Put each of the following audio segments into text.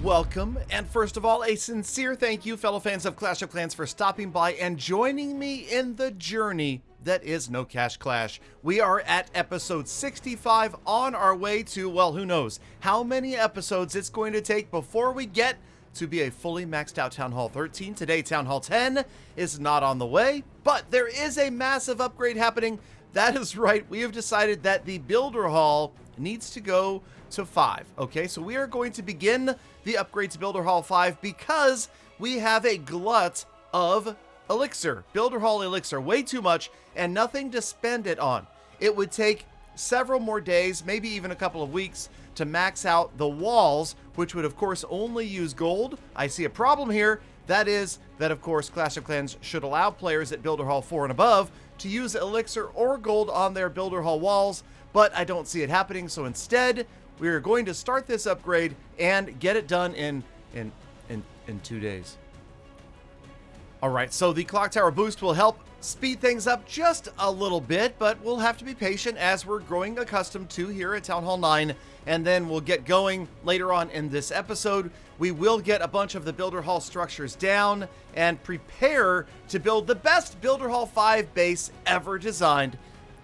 welcome, and first of all, a sincere thank you, fellow fans of Clash of Clans, for stopping by and joining me in the journey that is No Cash Clash. We are at episode 65 on our way to, well, who knows how many episodes it's going to take before we get to be a fully maxed out Town Hall 13. Today, Town Hall 10 is not on the way, but there is a massive upgrade happening. That is right, we have decided that the Builder Hall needs to go to 5. Okay, so we are going to begin the upgrade to Builder Hall 5 because we have a glut of elixir. Builder Hall elixir, way too much, and nothing to spend it on. It would take several more days, maybe even a couple of weeks, to max out the walls, which would of course only use gold. I see a problem here. That is that of course Clash of Clans should allow players at Builder Hall 4 and above to use elixir or gold on their Builder Hall walls, but I don't see it happening, so instead we are going to start this upgrade and get it done in 2 days. All right, so the clock tower boost will help speed things up just a little bit, but we'll have to be patient as we're growing accustomed to here at Town Hall 9, and then we'll get going later on in this episode. We will get a bunch of the Builder Hall structures down and prepare to build the best Builder Hall 5 base ever designed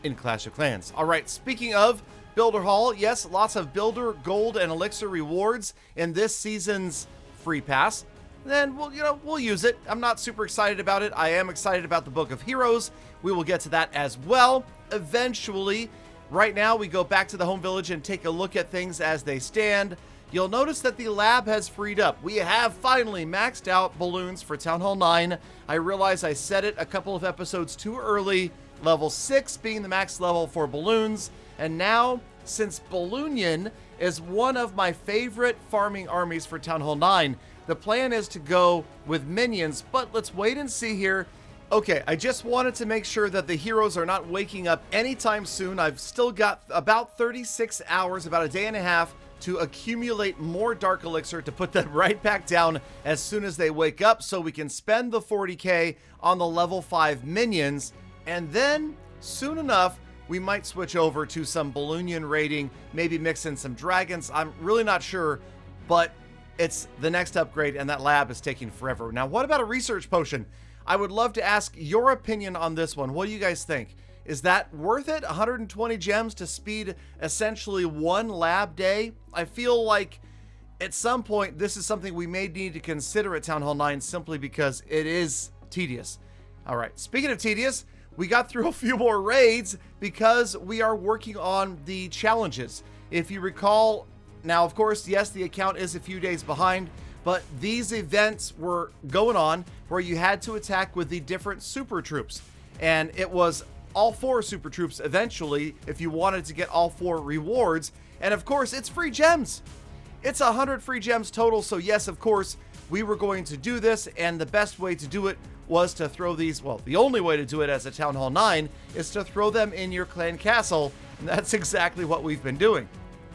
in Clash of Clans. All right, speaking of Builder Hall, yes, lots of Builder, Gold, and Elixir rewards in this season's free pass. Then we'll use it. I'm not super excited about it. I am excited about the Book of Heroes. We will get to that as well eventually. Right now, we go back to the home village and take a look at things as they stand. You'll notice that the lab has freed up. We have finally maxed out balloons for Town Hall 9. I realize I said it a couple of episodes too early. Level 6 being the max level for balloons. And now, since Balloonion is one of my favorite farming armies for Town Hall 9, the plan is to go with minions, but let's wait and see here. Okay, I just wanted to make sure that the heroes are not waking up anytime soon. I've still got about 36 hours, about a day and a half, to accumulate more Dark Elixir to put them right back down as soon as they wake up, so we can spend the 40k on the level 5 minions, and then, soon enough, we might switch over to some Balloonion raiding, maybe mix in some dragons. I'm really not sure, but it's the next upgrade, and that lab is taking forever. Now, what about a research potion? I would love to ask your opinion on this one. What do you guys think? Is that worth it? 120 gems to speed essentially one lab day? I feel like at some point this is something we may need to consider at Town Hall 9 simply because it is tedious. All right, speaking of tedious, we got through a few more raids because we are working on the challenges. If you recall, now, of course, yes, the account is a few days behind, but these events were going on where you had to attack with the different super troops. And it was all 4 super troops eventually if you wanted to get all 4 rewards. And of course, it's free gems. It's 100 free gems total. So yes, of course, we were going to do this. And the best way to do it was to throw these, well, the only way to do it as a Town Hall 9 is to throw them in your clan castle. And that's exactly what we've been doing.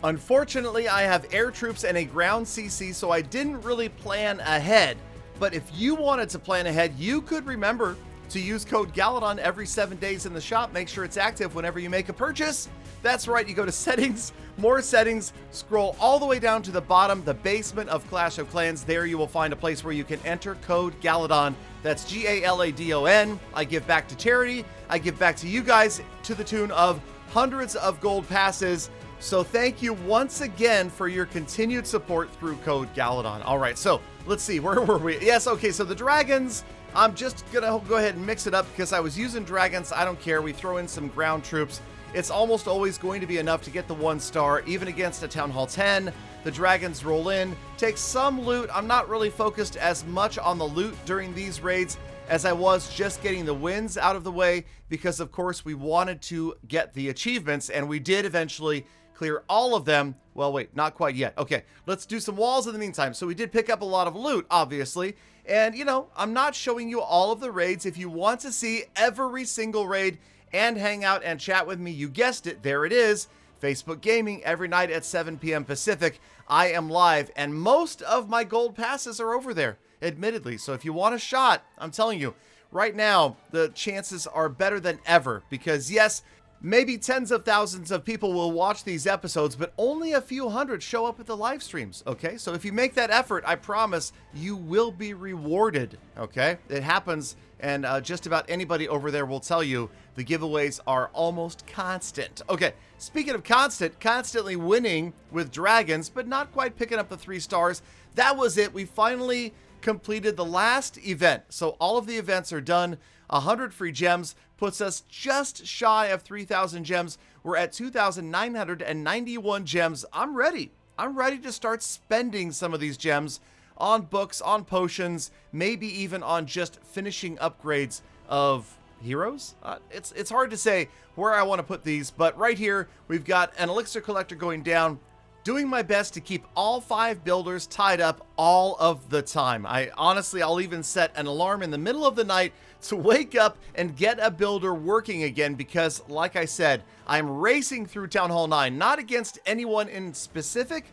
Unfortunately, I have air troops and a ground CC, so I didn't really plan ahead. But if you wanted to plan ahead, you could remember to use code Galadon every 7 days in the shop. Make sure it's active whenever you make a purchase. That's right, you go to settings, more settings, scroll all the way down to the bottom, the basement of Clash of Clans. There you will find a place where you can enter code Galadon. That's Galadon. I give back to charity. I give back to you guys to the tune of hundreds of gold passes. So thank you once again for your continued support through code Galadon. All right, so let's see, where were we? Yes, okay, so the dragons, I'm just gonna go ahead and mix it up because I was using dragons. I don't care. We throw in some ground troops. It's almost always going to be enough to get the 1 star, even against a Town Hall 10. The dragons roll in, take some loot. I'm not really focused as much on the loot during these raids as I was just getting the wins out of the way because, of course, we wanted to get the achievements, and we did eventually clear all of them. Well, wait, not quite yet. Okay, let's do some walls in the meantime. So we did pick up a lot of loot, obviously. And, you know, I'm not showing you all of the raids. If you want to see every single raid and hang out and chat with me, you guessed it, there it is. Facebook Gaming every night at 7 p.m. Pacific. I am live, and most of my gold passes are over there, admittedly. So if you want a shot, I'm telling you, right now, the chances are better than ever because, yes, Maybe tens of thousands of people will watch these episodes, but only a few hundred show up at the live streams, okay? So if you make that effort, I promise you will be rewarded, okay? It happens, and just about anybody over there will tell you the giveaways are almost constant. Okay, speaking of constantly winning with dragons, but not quite picking up the 3 stars, that was it. We finally completed the last event. So all of the events are done. 100 free gems puts us just shy of 3,000 gems. We're at 2,991 gems. I'm ready. I'm ready to start spending some of these gems on books, on potions, maybe even on just finishing upgrades of heroes. It's hard to say where I want to put these, but right here we've got an elixir collector going down. Doing my best to keep all 5 builders tied up all of the time. I'll even set an alarm in the middle of the night to wake up and get a builder working again because, like I said, I'm racing through Town Hall 9, not against anyone in specific,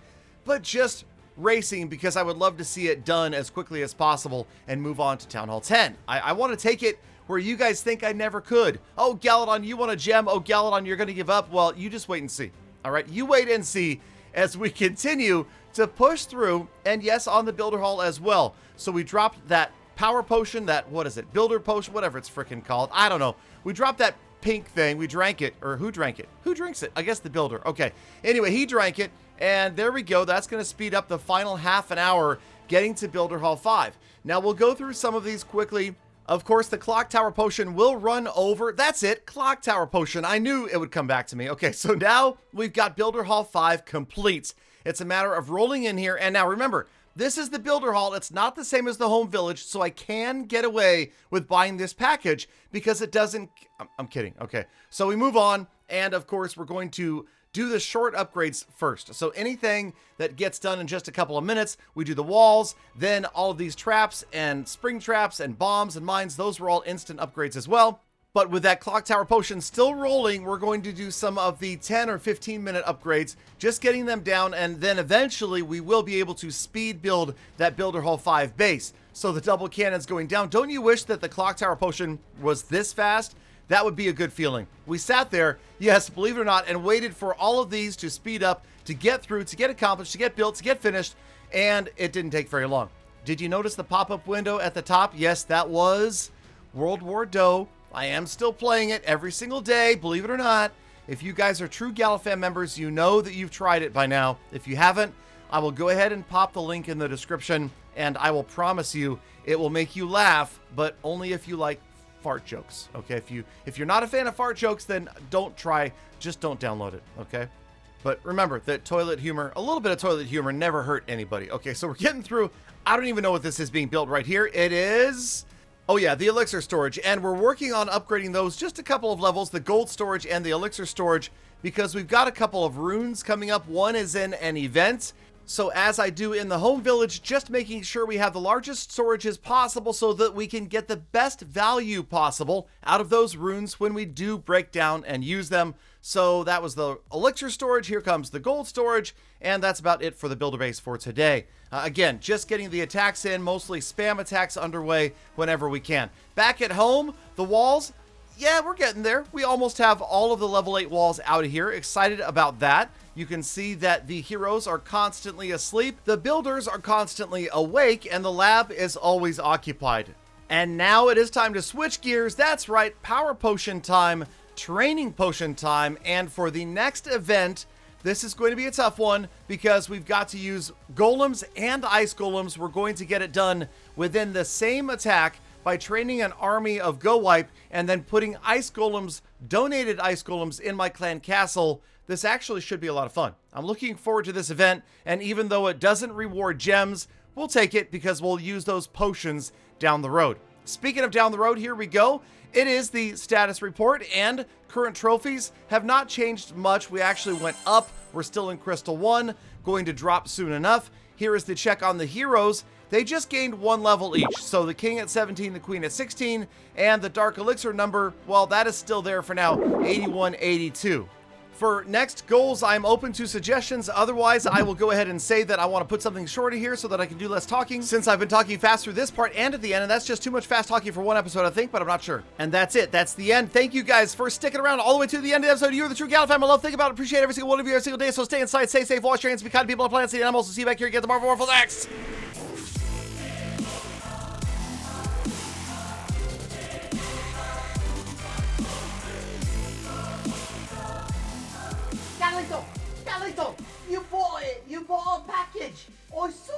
but just racing because I would love to see it done as quickly as possible and move on to Town Hall 10. I want to take it where you guys think I never could. Oh, Galadon, you want a gem? Oh, Galadon, you're going to give up? Well, you just wait and see. All right, you wait and see as we continue to push through, and yes, on the builder hall as well. So we dropped that power potion, that, what is it, builder potion, whatever it's freaking called. I don't know. We dropped that pink thing. We drank it, or who drank it? Who drinks it? I guess the builder. Okay. Anyway, he drank it, and there we go. That's going to speed up the final half an hour getting to builder hall 5. Now we'll go through some of these quickly. Of course, the clock tower potion will run over. That's it, clock tower potion. I knew it would come back to me. Okay, so now we've got Builder Hall 5 complete. It's a matter of rolling in here. And now remember, this is the Builder Hall. It's not the same as the home village, so I can get away with buying this package because it doesn't... I'm kidding. Okay, so we move on. And of course, we're going to do the short upgrades first. So anything that gets done in just a couple of minutes, we do the walls, then all of these traps and spring traps and bombs and mines, those were all instant upgrades as well. But with that clock tower potion still rolling, we're going to do some of the 10 or 15 minute upgrades, just getting them down, and then eventually we will be able to speed build that Builder Hall 5 base. So the double cannons going down. Don't you wish that the clock tower potion was this fast? That would be a good feeling. We sat there, yes, believe it or not, and waited for all of these to speed up, to get through, to get accomplished, to get built, to get finished, and it didn't take very long. Did you notice the pop-up window at the top? Yes, that was World War Doe. I am still playing it every single day, believe it or not. If you guys are true Galafan members, you know that you've tried it by now. If you haven't, I will go ahead and pop the link in the description, and I will promise you it will make you laugh, but only if you like fart jokes. Okay, if you're not a fan of fart jokes, then don't try, just don't download it. Okay, but remember that toilet humor, a little bit of toilet humor never hurt anybody. Okay, so we're getting through. I don't even know what this is being built right here. It is, oh yeah, the elixir storage, and we're working on upgrading those just a couple of levels, the gold storage and the elixir storage, because we've got a couple of runes coming up. One is in an event. So as I do in the home village, just making sure we have the largest storages possible so that we can get the best value possible out of those runes when we do break down and use them. So that was the elixir storage. Here comes the gold storage. And that's about it for the builder base for today. Again, just getting the attacks in, mostly spam attacks underway whenever we can. Back at home, the walls, yeah, we're getting there. We almost have all of the level 8 walls out of here. Excited about that. You can see that the heroes are constantly asleep, the builders are constantly awake, and the lab is always occupied. And now it is time to switch gears. That's right, power potion time, training potion time, and for the next event, this is going to be a tough one because we've got to use golems and ice golems. We're going to get it done within the same attack by training an army of Go Wipe and then putting ice golems, donated ice golems, in my clan castle. This actually should be a lot of fun. I'm looking forward to this event, and even though it doesn't reward gems, we'll take it because we'll use those potions down the road. Speaking of down the road, here we go. It is the status report, and current trophies have not changed much. We actually went up. We're still in Crystal 1, going to drop soon enough. Here is the check on the heroes. They just gained 1 level each. So the king at 17, the queen at 16, and the dark elixir number, well, that is still there for now, 81, 82. For next goals, I'm open to suggestions. Otherwise, I will go ahead and say that I want to put something shorter here so that I can do less talking, since I've been talking fast through this part and at the end, and that's just too much fast talking for one episode, I think, but I'm not sure. And that's it. That's the end. Thank you guys for sticking around all the way to the end of the episode. You're the true Galadon fan I love, think about, appreciate every single one of you every single day, so stay inside, stay safe, wash your hands, be kind to people on plants, and animals, and see you back here again tomorrow for Marvel Next! Galadon, you bought it! You bought a package! I saw